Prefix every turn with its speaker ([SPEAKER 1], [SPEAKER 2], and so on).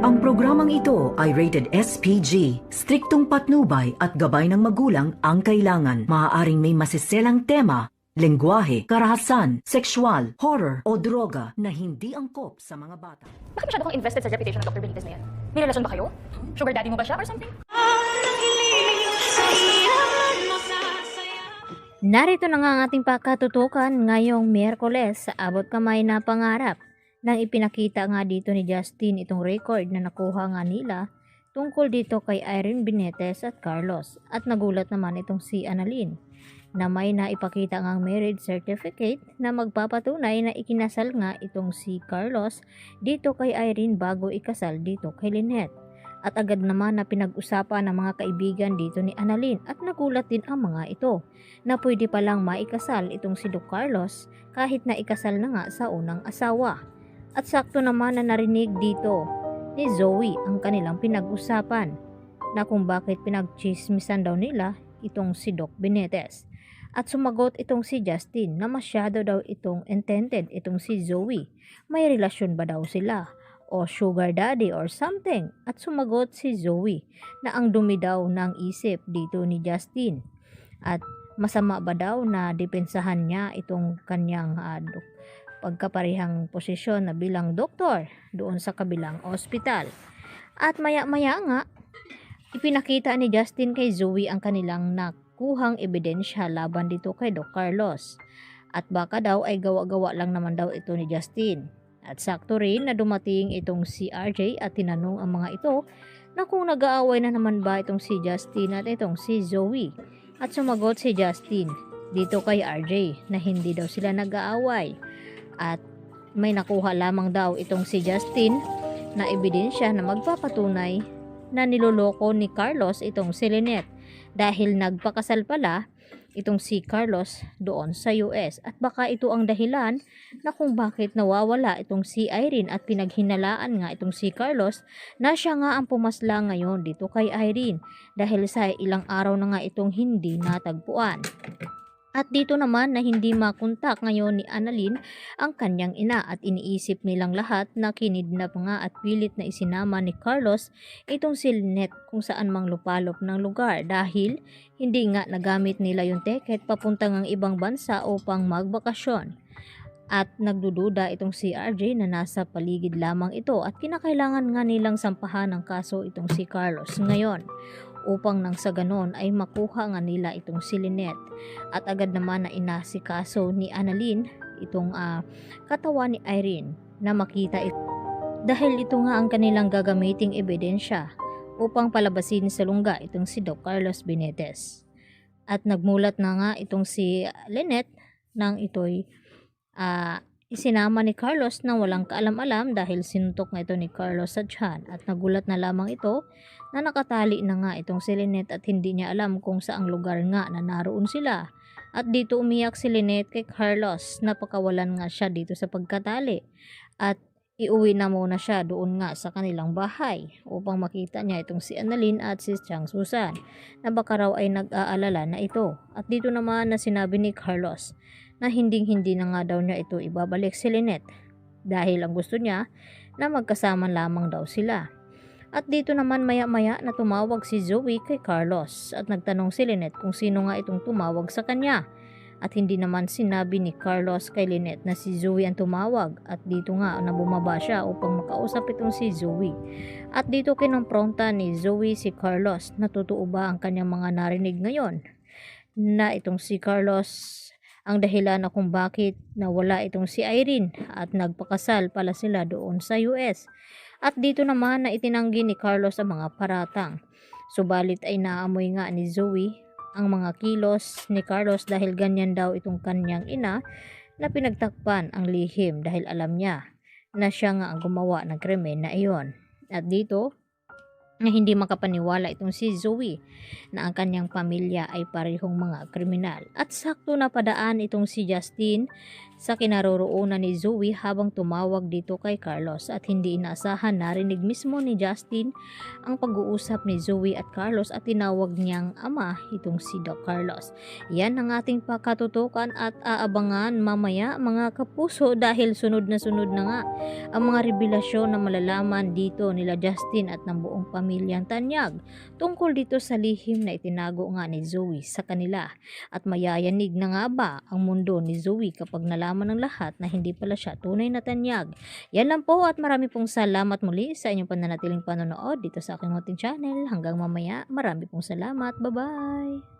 [SPEAKER 1] Ang programang ito ay rated SPG. Striktong patnubay at gabay ng magulang ang kailangan. Maaaring may masiselang tema, lengguwahe, karahasan, sexual, horror o droga na hindi angkop sa mga bata.
[SPEAKER 2] Bakit masyado kang invested sa reputation ng Dr. Benitez na yan? May relasyon ba kayo? Sugar daddy mo ba siya or something?
[SPEAKER 3] Narito na nga ang ating pakatutukan ngayong Miyerkules sa abot kamay na pangarap. Nang ipinakita nga dito ni Justin itong record na nakuha nga nila tungkol dito kay Irene Benitez at Carlos. At nagulat naman itong si Annalyn na may naipakita ngang marriage certificate na magpapatunay na ikinasal nga itong si Carlos dito kay Irene bago ikasal dito kay Lynette. At agad naman na pinag-usapan ng mga kaibigan dito ni Annalyn at nagulat din ang mga ito na pwede palang maikasal itong si Doc Carlos kahit na ikasal na nga sa unang asawa. At sakto naman na narinig dito ni Zoe ang kanilang pinag-usapan na kung bakit pinagchismisan daw nila itong si Doc Benitez. At sumagot itong si Justin na masyado daw itong intended itong si Zoe. May relasyon ba daw sila? O sugar daddy or something? At sumagot si Zoe na ang dumi daw ng isip dito ni Justin. At masama ba daw na depensahan niya itong kanyang pagkaparihang posisyon na bilang doktor doon sa kabilang ospital. At maya-maya nga, ipinakita ni Justin kay Zoe ang kanilang nakuhang ebidensya laban dito kay Doc Carlos. At baka daw ay gawa-gawa lang naman daw ito ni Justin. At sakto rin na dumating itong si RJ at tinanong ang mga ito na kung nag-aaway na naman ba itong si Justin at itong si Zoe. At sumagot si Justin dito kay RJ na hindi daw sila nag-aaway. At may nakuha lamang daw itong si Justin na ebidensya na magpapatunay na niloloko ni Carlos itong si Lynette dahil nagpakasal pala itong si Carlos doon sa US. At baka ito ang dahilan na kung bakit nawawala itong si Irene at pinaghinalaan nga itong si Carlos na siya nga ang pumasla ngayon dito kay Irene dahil sa ilang araw na nga itong hindi natagpuan. At dito naman na hindi makontak ngayon ni Annalyn ang kanyang ina at iniisip nilang lahat na kinidnap nga at pilit na isinama ni Carlos itong si Lynette kung saan mang lupalop ng lugar dahil hindi nga nagamit nila yung ticket papunta ng ibang bansa upang magbakasyon. At nagdududa itong si RJ na nasa paligid lamang ito at kinakailangan nga nilang sampahan ng kaso itong si Carlos ngayon upang nang sa ganon ay makuha nga nila itong si Lynette. At agad naman na inasikaso ni Annalyn itong katawan ni Irene na makita ito dahil ito nga ang kanilang gagamiting ebidensya upang palabasin sa lungga itong si Doc Carlos Benitez. At nagmulat na nga itong si Lynette nang ito'y isinama ni Carlos nang walang kaalam-alam dahil sinuntok nga ito ni Carlos sa tiyan. At nagulat na lamang ito na nakatali na nga itong si Lynette at hindi niya alam kung saang lugar nga na naroon sila. At dito umiyak si Lynette kay Carlos, napakawalan nga siya dito sa pagkatali. At iuwi na muna siya doon nga sa kanilang bahay upang makita niya itong si Annalyn at si Chang Susan na baka raw ay nag-aalala na ito. At dito naman na sinabi ni Carlos na hindi na nga daw niya ito ibabalik si Lynette dahil ang gusto niya na magkasama lamang daw sila. At dito naman maya-maya na tumawag si Zoe kay Carlos at nagtanong si Lynette kung sino nga itong tumawag sa kanya. At hindi naman sinabi ni Carlos kay Lynette na si Zoe ang tumawag at dito nga na bumaba siya upang makausap itong si Zoe. At dito kinompronta ni Zoe si Carlos na totoo ba ang kanyang mga narinig ngayon na itong si Carlos ang dahilan na kung bakit nawala itong si Irene at nagpakasal pala sila doon sa US. At dito naman na itinanggi ni Carlos ang mga paratang. Subalit ay naamoy nga ni Zoe ang mga kilos ni Carlos dahil ganyan daw itong kanyang ina na pinagtakpan ang lihim dahil alam niya na siya nga ang gumawa ng krimen na iyon. At dito na hindi makapaniwala itong si Zoe na ang kanyang pamilya ay parehong mga kriminal. At sakto na padaan itong si Justin sa kinaroroonan ni Zoe habang tumawag dito kay Carlos, at hindi inaasahan narinig mismo ni Justin ang pag-uusap ni Zoe at Carlos at tinawag niyang ama itong si Doc Carlos. Yan ang ating pakatutukan at aabangan mamaya mga kapuso, dahil sunod na nga ang mga revelasyon na malalaman dito nila Justin at ng buong pamilyang Tanyag tungkol dito sa lihim na itinago nga ni Zoe sa kanila. At mayayanig na nga ba ang mundo ni Zoe kapag nalaman ng lahat na hindi pala siya tunay na Tanyag? Yan lang po, at marami pong salamat muli sa inyong pananatiling panonood dito sa aking munting channel. Hanggang mamaya, marami pong salamat. Bye-bye!